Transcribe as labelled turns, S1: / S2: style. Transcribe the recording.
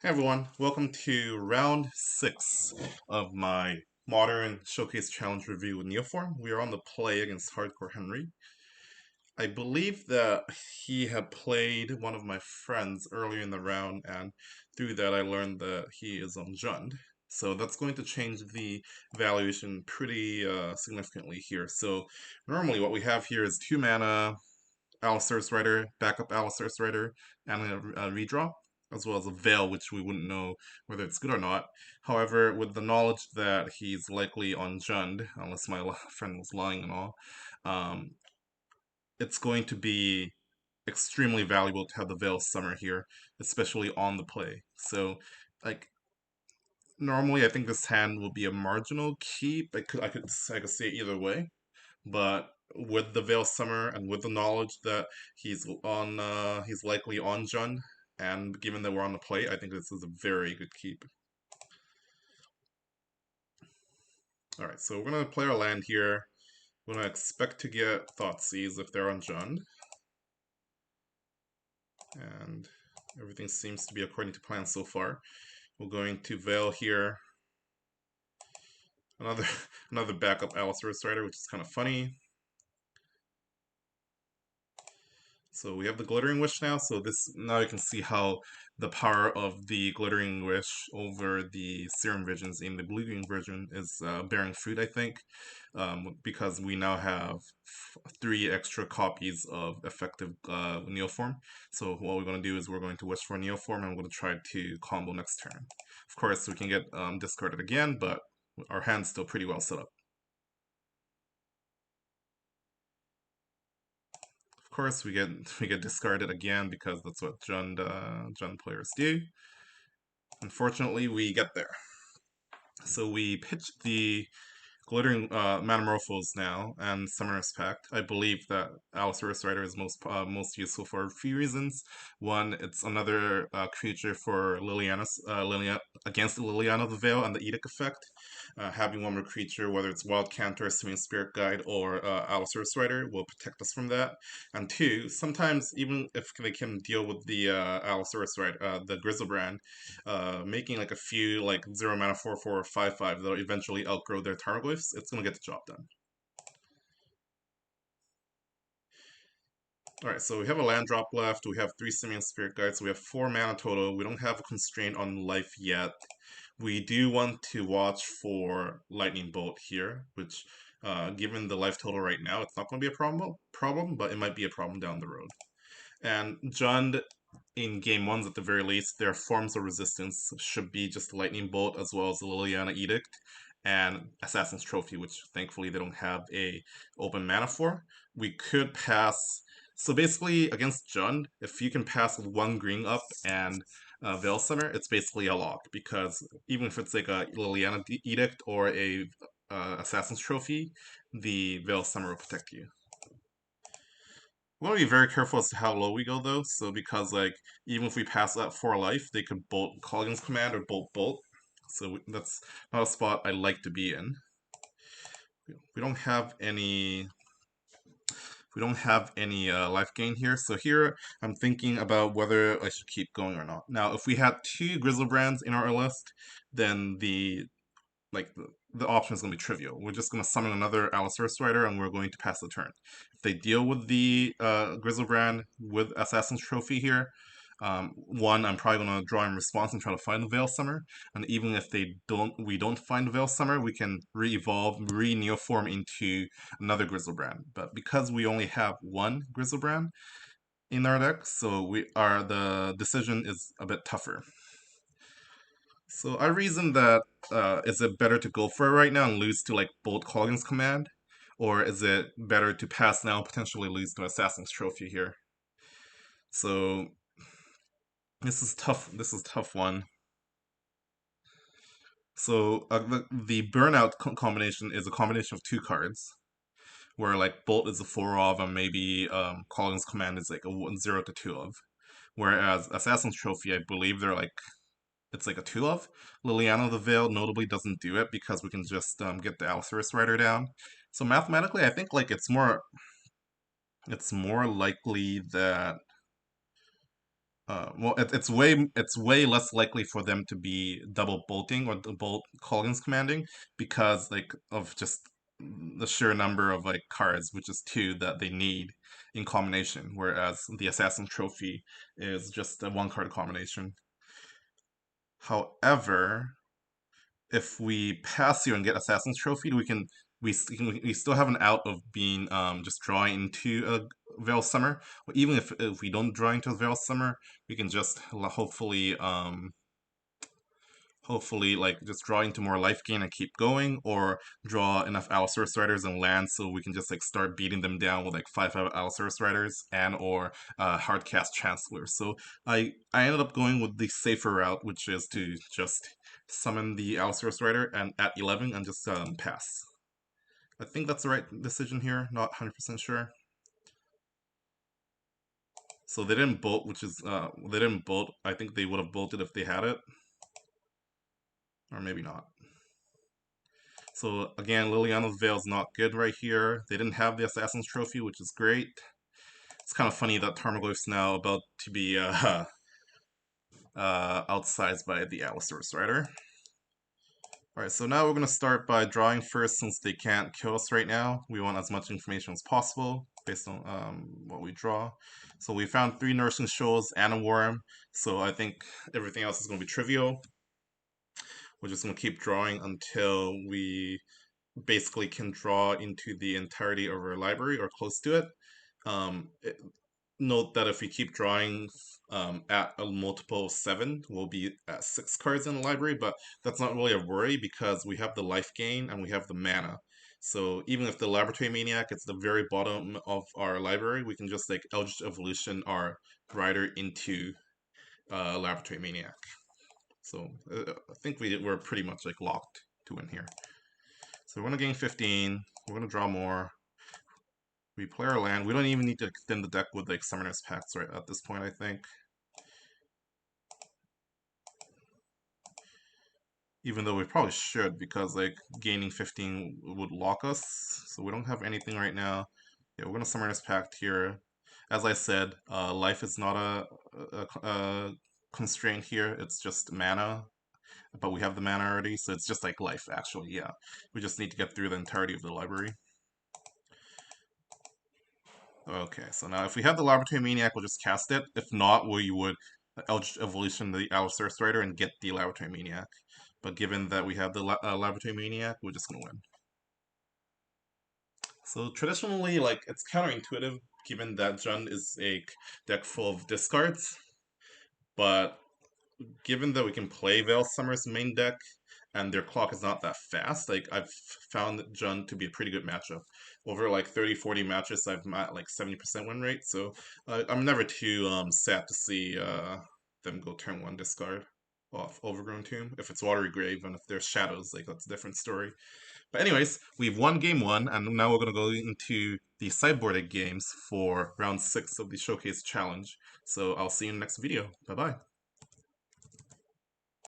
S1: Hey everyone, welcome to round 6 of my Modern Showcase Challenge review with Neoform. We are on the play against Hardcore Henry. I believe that he had played one of my friends earlier in the round, and through that I learned that he is on Jund. So that's going to change the valuation pretty significantly here. So normally what we have here is 2 mana Alistair's Rider, backup Alistair's Rider, and a redraw, as well as a Veil, which we wouldn't know whether it's good or not. However, with the knowledge that he's likely on Jund, unless my friend was lying and all, um, it's going to be extremely valuable to have the Veil Summer here, especially on the play. So, like, normally I think this hand will be a marginal keep. I could say it either way. But with the Veil Summer and with the knowledge that he's likely on Jund, and given that we're on the play, I think this is a very good keep. All right, so we're gonna play our land here. We're gonna expect to get Thoughtseize if they're on Jund, and everything seems to be according to plan so far. We're going to Veil here. Another another backup Alistair's Rider, which is kind of funny. So we have the Glittering Wish now, so this now you can see how the power of the Glittering Wish over the Serum Visions in the blue-green version is bearing fruit, I think, because we now have 3 extra copies of effective Neoform. So what we're going to do is we're going to wish for Neoform, and we're going to try to combo next turn. Of course, we can get discarded again, but our hand's still pretty well set up. Of course, we get discarded again because that's what Jund players do. Unfortunately, we get there. So we pitched the Glittering Metamorphose now and Summoner's Pact. I believe that Allosaurus Rider is most useful for a few reasons. One, it's another creature for Liliana against the Liliana of the Veil and the Edict effect. Having one more creature, whether it's Wild Cantor, Swimming Spirit Guide, or Allosaurus Rider, will protect us from that. And two, sometimes even if they can deal with the Allosaurus Rider, the Grizzlebrand, making like a few like 0 mana 4/4 or 5/5 that'll eventually outgrow their Tarmogoyfs, it's gonna get the job done. Alright, so we have a land drop left, we have 3 Simian Spirit Guides, so we have 4 mana total. We don't have a constraint on life yet. We do want to watch for Lightning Bolt here, which given the life total right now, it's not going to be a problem, but it might be a problem down the road. And Jund in game ones at the very least, their forms of resistance should be just Lightning Bolt as well as the Liliana Edict and Assassin's Trophy, which thankfully they don't have a open mana for. We could pass. So basically, against Jund, if you can pass with 1 green up and Veil Summer, it's basically a lock because even if it's like a Liliana Edict or a Assassin's Trophy, the Veil Summer will protect you. We want to be very careful as to how low we go, though. So because like even if we pass that 4 life, they could bolt Colligan's Command or bolt. So that's not a spot I like to be in. We don't have any. We don't have any life gain here. So here I'm thinking about whether I should keep going or not. Now, if we had 2 Grizzlebrands in our list, then the option is going to be trivial. We're just going to summon another Allosaurus Rider and we're going to pass the turn. If they deal with the Grizzlebrand with Assassin's Trophy here, one, I'm probably going to draw in response and try to find the Veil Summer. And even if we don't find the Veil Summer, we can re-evolve, re-neoform into another Grizzlebrand. But because we only have 1 Grizzlebrand in our deck, so the decision is a bit tougher. So I reason that is it better to go for it right now and lose to like Bolt Colligan's Command, or is it better to pass now and potentially lose to Assassin's Trophy here? So this is tough. This is a tough one. So the Burnout combination is a combination of 2 cards, where like Bolt is a 4 of, and maybe Colligan's Command is like a 0 to 2 of. Whereas Assassin's Trophy, I believe they're like it's like a 2 of. Liliana of the Veil notably doesn't do it because we can just get the Allosaurus Rider down. So mathematically, I think like it's more likely that Well, it's way less likely for them to be double bolting or bolt Colgan's commanding because like of just the sheer number of like cards, which is two that they need in combination, whereas the Assassin Trophy is just a one card combination. However, if we pass here and get Assassin's Trophy, we still have an out of being just drawing into a Veil Summer. Or even if we don't draw into a Veil Summer, we can just hopefully like just draw into more life gain and keep going, or draw enough Allosaurus Riders and land so we can just like start beating them down with like 5/5 Allosaurus Riders and or hardcast Chancellor. So I ended up going with the safer route, which is to just summon the Allosaurus Rider and at 11 and just pass. I think that's the right decision here. Not 100% sure. So they didn't bolt, which is they didn't bolt. I think they would have bolted if they had it, or maybe not. So again, Liliana's Veil's not good right here. They didn't have the Assassin's Trophy, which is great. It's kind of funny that Tarmogoyf's now about to be outsized by the Allosaurus Rider. Alright, so now we're going to start by drawing first since they can't kill us right now. We want as much information as possible based on what we draw. So we found 3 Nourishing Shoals and a Worm, so I think everything else is going to be trivial. We're just going to keep drawing until we basically can draw into the entirety of our library or close to it. Um, it Note that if we keep drawing at a multiple of 7, we'll be at 6 cards in the library, but that's not really a worry because we have the life gain and we have the mana. So even if the Laboratory Maniac is the very bottom of our library, we can just like Eldritch Evolution our rider into Laboratory Maniac. So I think we're pretty much like locked to win here. So we're gonna gain 15. We're gonna draw more. We play our land. We don't even need to extend the deck with like Summoner's Pacts right at this point, I think. Even though we probably should, because like gaining 15 would lock us. So we don't have anything right now. Yeah, we're gonna Summoner's Pact here. As I said, life is not a constraint here. It's just mana, but we have the mana already, so it's just like life actually. Yeah, we just need to get through the entirety of the library. Okay, so now if we have the Laboratory Maniac, we'll just cast it. If not, we would Eldritch Evolution the Allosaurus Rider and get the Laboratory Maniac. But given that we have the Laboratory Maniac, we're just gonna win. So traditionally, like, it's counterintuitive given that Jund is a deck full of discards, but given that we can play Veil Summer's main deck and their clock is not that fast, like I've found Jund to be a pretty good matchup. Over like 30, 40 matches, I've at like 70% win rate, so I'm never too sad to see them go turn 1 discard off Overgrown Tomb. If it's Watery Grave and if there's Shadows, like that's a different story. But anyways, we've won game 1, and now we're going to go into the sideboarded games for round 6 of the Showcase Challenge. So I'll see you in the next video. Bye-bye.